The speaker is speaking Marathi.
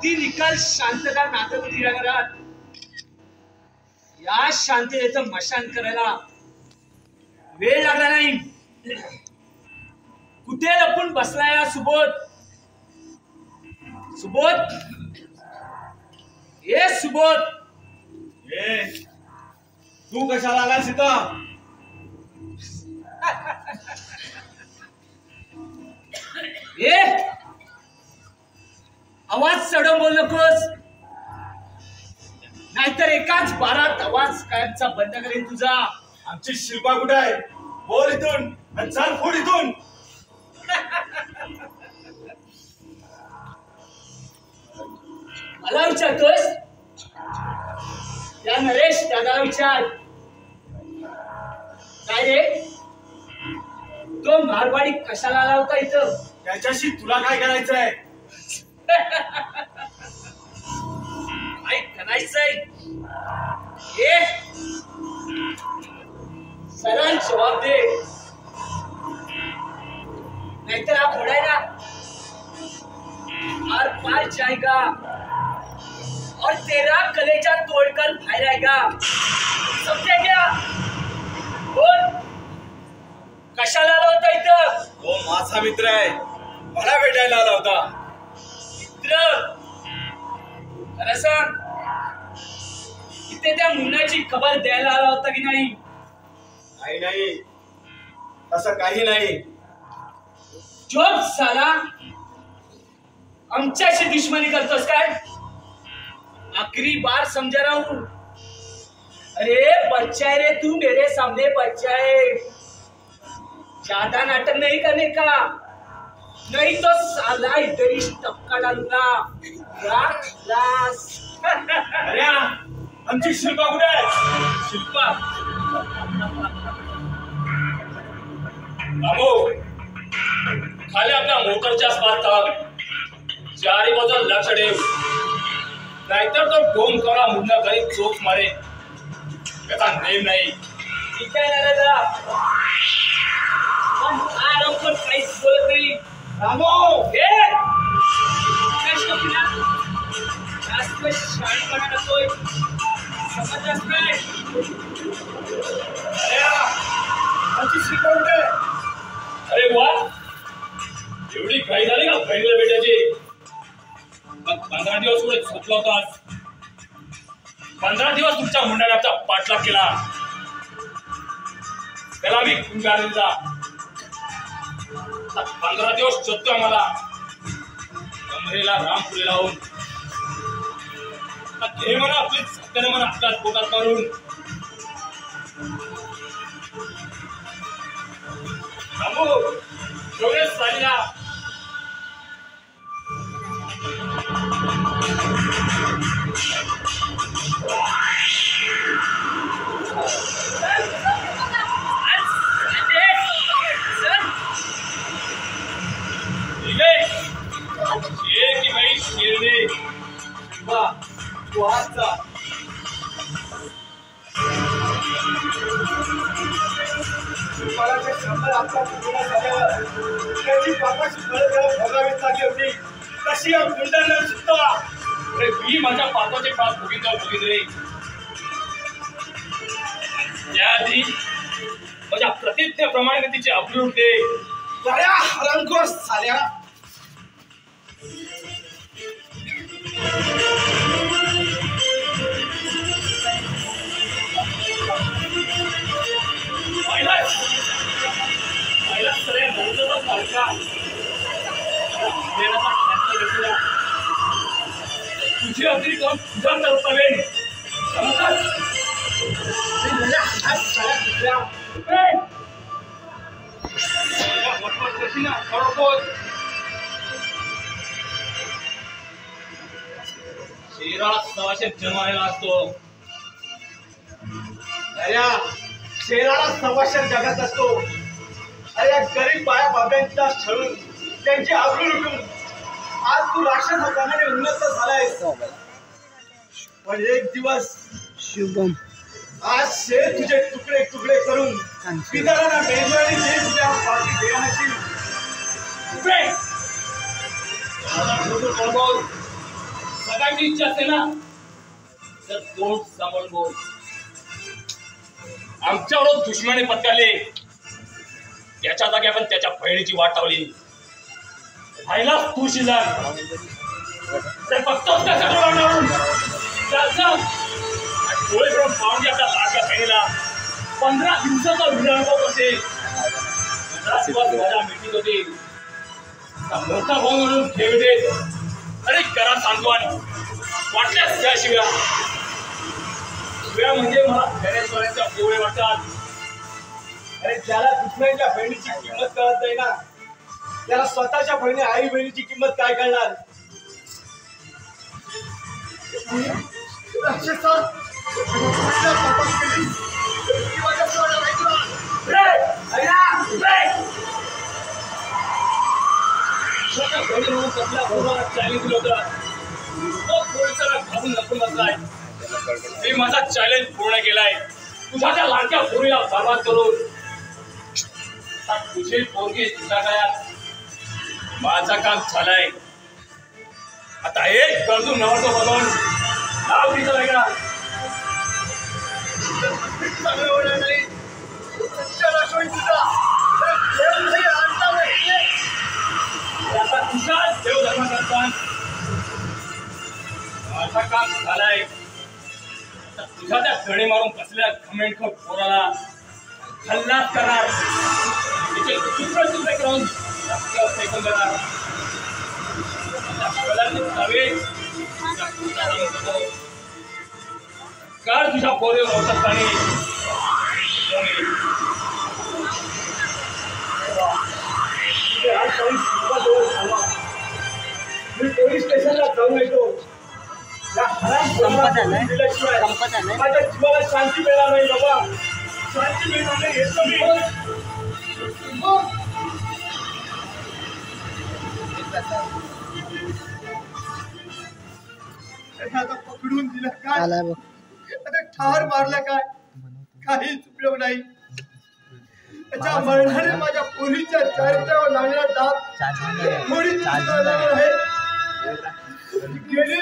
ती निकाल शांतता नांदत होती या घरात. या शांततेचं मशान करायला वेळ लागला नाही. कुठे लपून बसला या सुबोध? सुबोध, ए सुबोध, ए तू कशाला आलास इथं? ए आवाज चढवून बोल नकोस, नाहीतर एकाच बारात आवाज कायमचा बंद करेन तुझा. आमची शिल्पा कुठे आहे? बोल इथून आणि चाल फोड इथून. मला विचारतोस? त्या नरेश दादाला विचार. काय रे, तो मारवाडी कशाला आला होता इथं? त्याच्याशी तुला काय करायचंय? काय करायचंय? ए सरळ जवाब दे, नाहीतर आप उड़ाएगा आर पार जाएगा और तेरा कलेजा तोड़कर बाहर आएगा. समझे क्या? बोल, कशाला आला होता इथं? तो माझा मित्र आहे, मला भेटायला आला होता. मित्र? खरं सांग, इथे त्या मुन्नाची खबर द्यायला आला होता की नाही? काही नाही, तसं काही नाही. जोब साला, आमच्याशी दुश्मनी करतोस काय? आखिरी बार समझा रहा हूं. अरे बच्चा है रे तू, मेरे सामने बच्चा है. ज्यादा नाटक नहीं करने का, नहीं तो साला इधर ही टपका डालूंगा. अरे आमची शिल्पा कुठे आहे? शिल्पा बाबू, खाली आपल्या मोटरच्या स्पार्क थांब. चारी बाजू लक्ष ठेव, नाहीतर तो डोम करा मुन्ना गरीब चोख मारे. त्याचा नेम नाही. ठीक आहे ना दादा, पण आराम पण काहीच बोलत नाही. रामो, जास्त शहाणपणा नकोय, समजलास काय? अरे आमची शिल्पा कुठे? अरे वा, एवढी घाई झाली का बहिणीला भेटायची? 15 दिवस पुढे झोपला होतास. 15 दिवस तुमच्या मुंडाने आमचा पाठलाग केला. त्याला मी गुंगार दिला. 15 दिवस शोधतो आम्हाला, कमरेला रामपुरी लावून. हे म्हणा आपली सत्याने म्हणा आपल्याच पोटात मारून. थांबू, एवढेच झालेला. की भाई शेरने त्याची बापाची भोगावीच लागली होती, तशी या गुंडांना सुद्धा. मी माझ्या पापाचे पाप भोगीत रे. त्याआधी माझ्या प्रतिज्ञेप्रमाणे तिची अब्रू उठते. हरामखोर साल्या, तुझी अगदी काम तुझा नव्हता शेरा सवाशे जमायला असतो. अरे शेराला सवाशेर जगात असतो. अरे या गरीब बाया बाब्यांचा छळून त्यांची आबरू लुटून आज तू राक्षसाप्रमाणे उन्नत झालायस. पण एक दिवस शुभम आज शेर तुझे तुकडे तुकडे करून पितरांना मेजवानी दे तुझ्या पाठी देण्याची. सगळ्यांची इच्छा असते ना तर तोंड सांभाळून बोल. आमच्यावर दुश्मनी पत्काले त्याच्या जागी आपण त्याच्या बहिणीची वाट लावली. आईला तू शिला ते बघतोच का सगळं डोळे करून पाहून आपल्या लाडक्या बहिणीला 15 दिवसाचा विलंब असेल. 15 दिवस माझ्या मीटिंग होती. मोठा भाऊ म्हणून ठेव दे. अरे करा सांगवान वाटल्यास त्या शिव्या शिव्या म्हणजे मला गणेशवाड्यांच्या गोळे वाटतात. अरे ज्याला दुसऱ्यांच्या बहिणीची किंमत कळत नाही ना त्याला स्वतःच्या बहिणी आई बहिणीची किंमत काय कळणार. मी माझा चॅलेंज पूर्ण केलाय. तुझ्या त्या लाडक्या पोरीला बर्बाद करून तुझी पोरगी तुझ्या काळात माझा काम झालाय. आता एक गरजू नवरतो बघून नाव तिचं वेगळा आता तुझा देव धर्म करता माझा काम झालाय. तुझ्या त्या गणे मारून कसल्या कमेंट पोराला हल्लाच करणार. तिचे तुकडे तुकडे करून फेकून देणार. काळ तुझ्या पोरीवर औषध पाणी मी पोलीस स्टेशनला जाऊन येतो. संपत आलंय. माझ्या जीवाला शांती मिळणार नाही बाबा. शांती मिळणार नाही येतो मी. आता पकडून दिलं काय आलाय बघ. आता ठार मारला काय काहीच उपयोग नाही. त्याच्या मरणाने माझ्या पोरीच्या चरित्रावर लागलेला दाब थोडी आहे. गेलेली